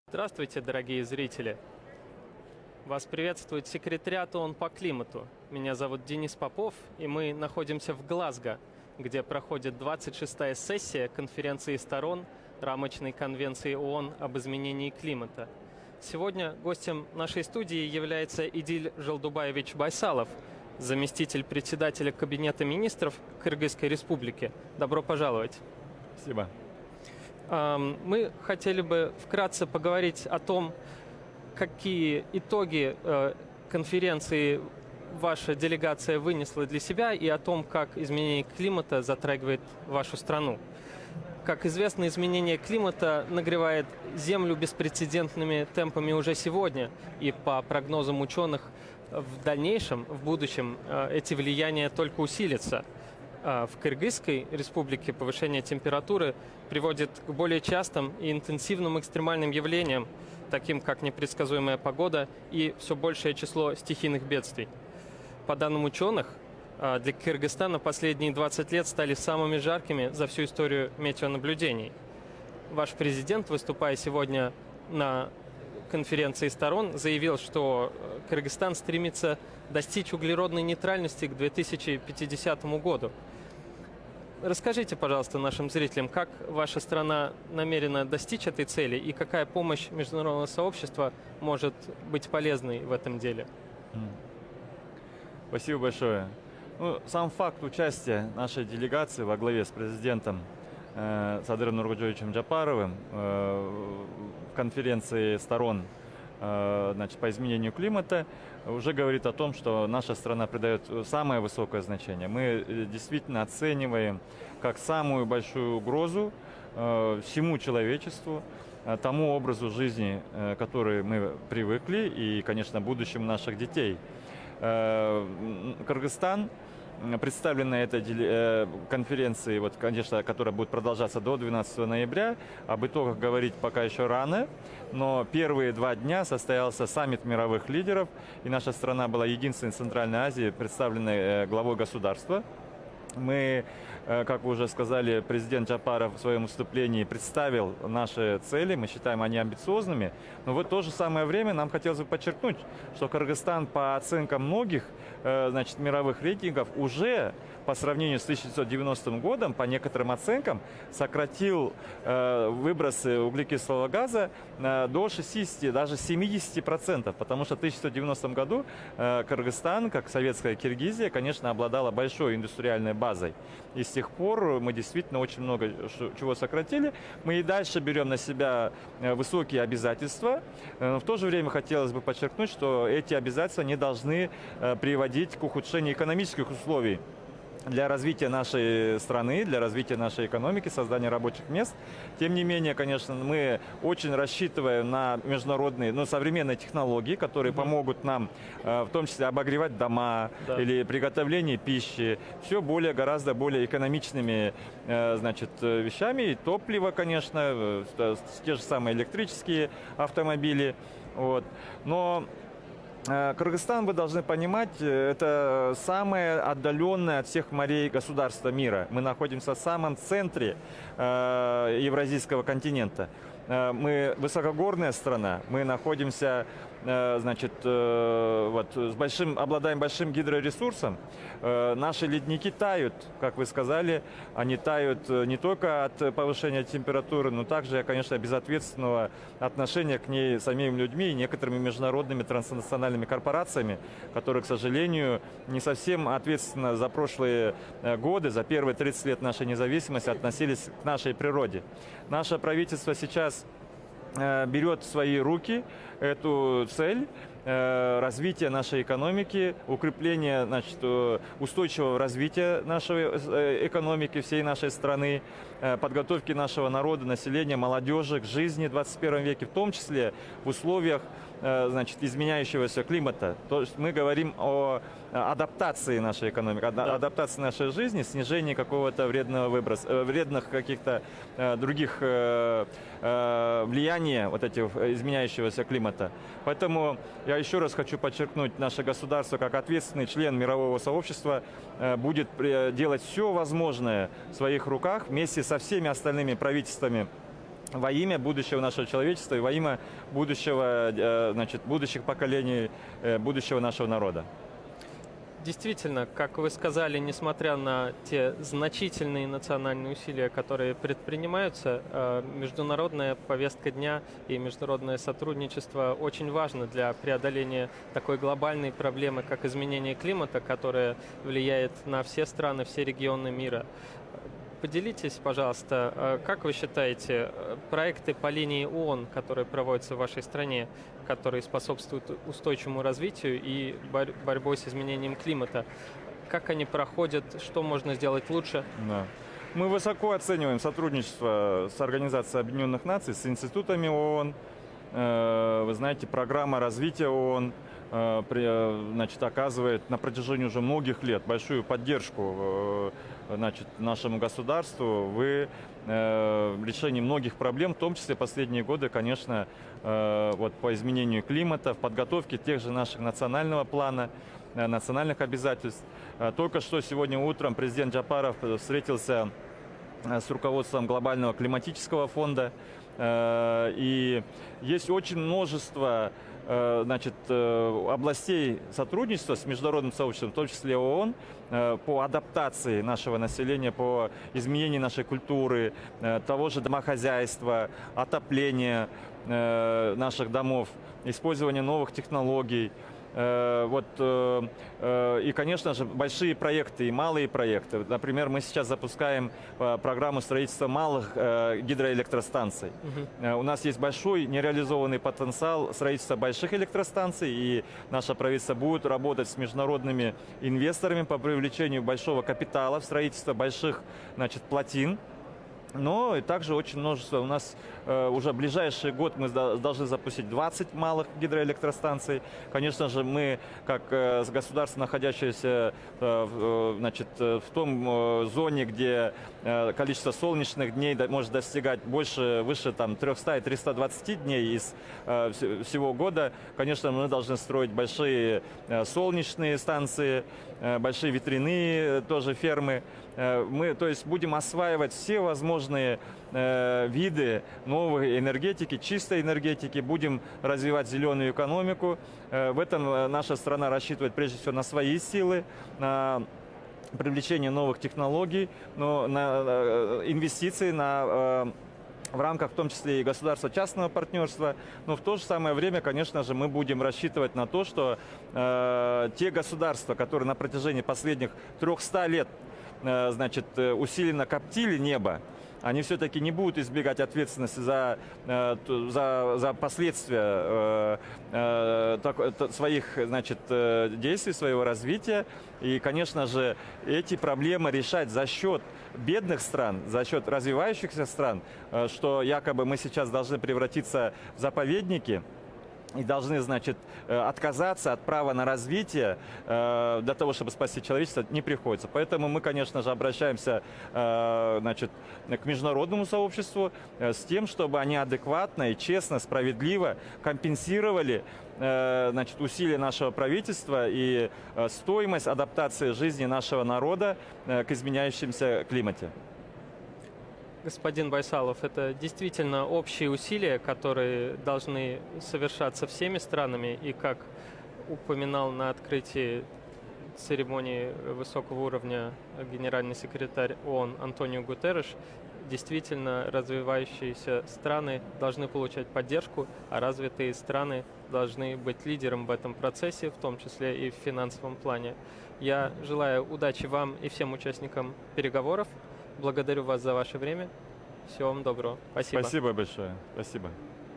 Здравствуйте, дорогие зрители! Вас приветствует секретариат ООН по климату. Меня зовут Денис Попов, и мы находимся в Глазго, где проходит 26-я сессия конференции сторон рамочной конвенции ООН об изменении климата. Сегодня гостем нашей студии является Идиль Жолдубаевич Байсалов, заместитель председателя Кабинета министров Кыргызской Республики. Добро пожаловать! Спасибо. Мы хотели бы вкратце поговорить о том, какие итоги конференции ваша делегация вынесла для себя и о том, как изменение климата затрагивает вашу страну. Как известно, изменение климата нагревает Землю беспрецедентными темпами уже сегодня, и по прогнозам ученых в дальнейшем, в будущем, эти влияния только усилятся. В Кыргызской республике повышение температуры приводит к более частым и интенсивным экстремальным явлениям, таким как непредсказуемая погода и все большее число стихийных бедствий. По данным ученых, для Кыргызстана последние 20 лет стали самыми жаркими за всю историю метеонаблюдений. Ваш президент, выступая сегодня на конференции сторон, заявил, что Кыргызстан стремится достичь углеродной нейтральности к 2050 году. Расскажите, пожалуйста, нашим зрителям, как ваша страна намерена достичь этой цели и какая помощь международного сообщества может быть полезной в этом деле? Спасибо большое. Сам факт участия нашей делегации во главе с президентом Садыром Нуркожоевичем Джапаровым в конференции сторон по изменению климата уже говорит о том, что наша страна придает самое высокое значение. Мы действительно оцениваем как самую большую угрозу всему человечеству, тому образу жизни, к который мы привыкли, и, конечно, будущему наших детей. Кыргызстан представлен на этой конференции, конечно, которая будет продолжаться до 12 ноября. Об итогах говорить пока еще рано, но первые 2 дня состоялся саммит мировых лидеров, и наша страна была единственной в Центральной Азии, представленной главой государства. Мы, как вы уже сказали, президент Джапаров в своем выступлении представил наши цели, мы считаем они амбициозными, но в то же самое время нам хотелось бы подчеркнуть, что Кыргызстан по оценкам многих мировых рейтингов уже по сравнению с 1990 годом, по некоторым оценкам, сократил выбросы углекислого газа до 60, даже 70%, потому что в 1990 году Кыргызстан, как советская Киргизия, конечно, обладала большой индустриальной базой. И с тех пор мы действительно очень много чего сократили. Мы и дальше берем на себя высокие обязательства. В то же время хотелось бы подчеркнуть, что эти обязательства не должны приводить к ухудшению экономических условий для развития нашей страны, для развития нашей экономики, создания рабочих мест. Тем не менее, конечно, мы очень рассчитываем на международные, современные технологии, которые помогут нам, в том числе, обогревать дома или приготовление пищи, все гораздо более экономичными, вещами. И топливо, конечно, те же самые электрические автомобили. Но Кыргызстан, вы должны понимать, это самое отдаленное от всех морей государства мира. Мы находимся в самом центре Евразийского континента. Мы высокогорная страна, мы находимся, обладаем большим гидроресурсом. Наши ледники тают, как вы сказали, они тают не только от повышения температуры, но также, конечно, безответственного отношения к ней самими людьми и некоторыми международными транснациональными корпорациями, которые, к сожалению, не совсем ответственно за прошлые годы, за первые 30 лет нашей независимости относились к нашей природе. Наше правительство сейчас берет в свои руки эту цель развития нашей экономики, укрепления устойчивого развития нашей экономики, всей нашей страны, подготовки нашего народа, населения, молодежи к жизни в 21 веке, в том числе в условиях изменяющегося климата. То есть мы говорим о адаптации нашей экономики, адаптации нашей жизни, снижении какого-то вредных каких-то других влияний этих изменяющегося климата. Поэтому я еще раз хочу подчеркнуть, наше государство, как ответственный член мирового сообщества, будет делать все возможное в своих руках вместе со всеми остальными правительствами во имя будущего нашего человечества и во имя будущего, будущих поколений, будущего нашего народа. Действительно, как вы сказали, несмотря на те значительные национальные усилия, которые предпринимаются, международная повестка дня и международное сотрудничество очень важно для преодоления такой глобальной проблемы, как изменение климата, которая влияет на все страны, все регионы мира. Поделитесь, пожалуйста, как вы считаете, проекты по линии ООН, которые проводятся в вашей стране, которые способствуют устойчивому развитию и борьбой с изменением климата, как они проходят, что можно сделать лучше? Да. Мы высоко оцениваем сотрудничество с Организацией Объединенных Наций, с институтами ООН. Вы знаете, программа развития ООН оказывает на протяжении уже многих лет большую поддержку нашему государству в решении многих проблем, в том числе последние годы, конечно, по изменению климата, в подготовке тех же наших национального плана, национальных обязательств. Только что сегодня утром президент Джапаров встретился с руководством Глобального климатического фонда. И есть очень множество областей сотрудничества с международным сообществом, в том числе ООН, по адаптации нашего населения, по изменению нашей культуры, того же домохозяйства, отопления наших домов, использования новых технологий. И, конечно же, большие проекты и малые проекты. Например, мы сейчас запускаем программу строительства малых гидроэлектростанций. У нас есть большой нереализованный потенциал строительства больших электростанций, и наше правительство будет работать с международными инвесторами по привлечению большого капитала в строительство больших, плотин. Но и также очень множество. У нас уже в ближайший год мы должны запустить 20 малых гидроэлектростанций. Конечно же, мы, как государство, находящееся в том зоне, где количество солнечных дней может достигать выше 300 и 320 дней из всего года, конечно, мы должны строить большие солнечные станции, большие ветряные тоже фермы. Мы, то есть, будем осваивать все возможные виды новой энергетики, чистой энергетики, будем развивать зеленую экономику. В этом наша страна рассчитывает прежде всего на свои силы, на привлечение новых технологий, но на инвестиции, в рамках, в том числе и государственно-частного партнерства. Но в то же самое время, конечно же, мы будем рассчитывать на то, что те государства, которые на протяжении последних 300 лет усиленно коптили небо, они все-таки не будут избегать ответственности за последствия своих действий, своего развития. И, конечно же, эти проблемы решать за счет бедных стран, за счет развивающихся стран, что якобы мы сейчас должны превратиться в заповедники и должны, отказаться от права на развитие для того, чтобы спасти человечество, не приходится. Поэтому мы, конечно же, обращаемся к международному сообществу с тем, чтобы они адекватно и честно, справедливо компенсировали усилия нашего правительства и стоимость адаптации жизни нашего народа к изменяющемуся климате. Господин Байсалов, это действительно общие усилия, которые должны совершаться всеми странами. И как упоминал на открытии церемонии высокого уровня генеральный секретарь ООН Антонио Гутерреш, действительно развивающиеся страны должны получать поддержку, а развитые страны должны быть лидером в этом процессе, в том числе и в финансовом плане. Я желаю удачи вам и всем участникам переговоров. Благодарю вас за ваше время. Всего вам доброго. Спасибо. Спасибо большое. Спасибо.